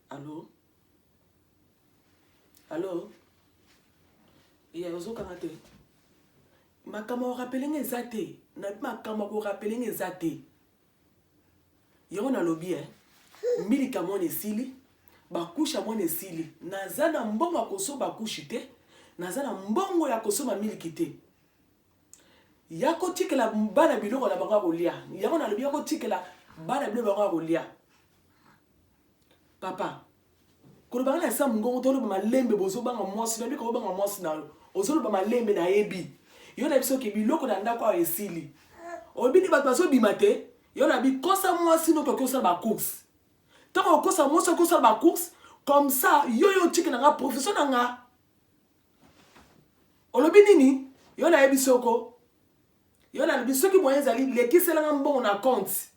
Allô? Allô? Il y a un kanate. Ma kama rappelé ngezate. Na ma kama ko rappelé ngezate. Yo na lobby milika mone sili. Bakusha mone sili. Nazana mbongo akoso bakushi te. Nazana mbongo ya koso ma miliki te. Yako tikela bana biloko na banga kolia. Yako na lobby yako tikela bana biloko banga kolia. Papa. Kono banga sa mungongo tolo ba malembe bozo banga mwasi na biko banga mwasi na ozolo ba malembe na yebi. Yo na biso ke biloko na ndako a esili. Obini ba bazo bimate. Yo na bi kosa mwasi no kosa ba course. Tant kosa mwasi kosa ba course comme ça yo tikela nga professeur na nga. Olobi nini? Yo na yebi soko. Yo na biso ki moyen zali lekisela nga mbongo na compte.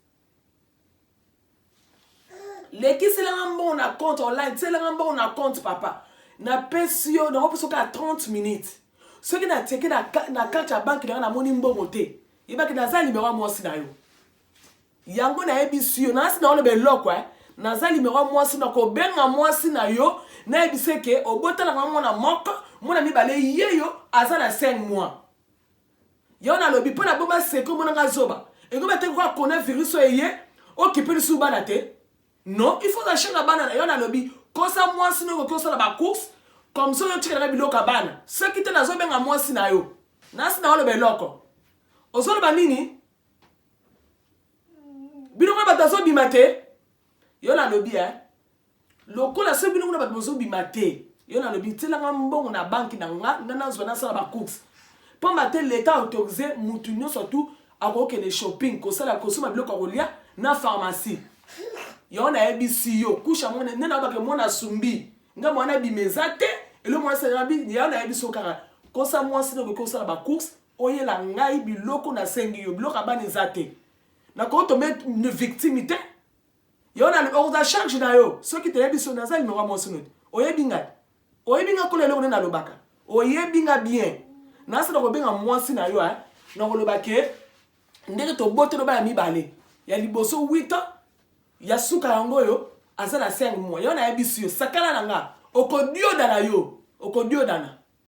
Lekisela nga mbongo na compte online, tsela nga mbongo na compte papa. Na pesio na opeso ka 30 minutes. Ce qui na teke na carte ya banque na moni mbongo te. Yeba ki na za numéro mwasi na yo. Yango na yebisi yo na asi na olobe loko na za numéro mwasi na ko benga mwasi na yo na yebise ke obota na mwana moko mwana mibale yeyo aza na 5 mois. Yo na lobi pona bomba seko mona ngazoba. Eko bete ko connaître virus eye occupé su bana te. Non, il faut acheter la bana yo na lobi kosa mwasi no ko sala ba course comme ça yo tikela biloko bana. Ce qui te na zo benga mwasi na yo. Na si na olobe loko. Ozolo ba nini? Biloko ba tazo bimate. Yo na lobi lokola se biloko na ba tazo bimate. Yo na lobi tela nga mbongo na banki na nga na zo na sala ba course. Pour mater l'État autorisé mutunyo surtout à que les shopping ko sala ko soma biloko kolia na pharmacie. Yo na ebisi yo kusha mona nena ba ke mona sumbi. Nga mwana bimezate et le mwana sala bi yo na ebiso kara. Ko sa mwa sino ko sala ba course oyela ngai biloko na sengi yo biloko abani zate. Na ko to mettre une victimité. Yo na le ordre charge na yo. Ceux qui te ebiso na za numéro mo sino. Oyebinga. Oyebinga ko lelo na lobaka. Oyebinga bien. Nasa na kobenga mwasi na yo na koloba ke ndenge to bote no ba mibale ya liboso 8 ans ya suka yango yo azala 5 mois yo na yebisi yo sakala nanga okodio dana yo okodio dana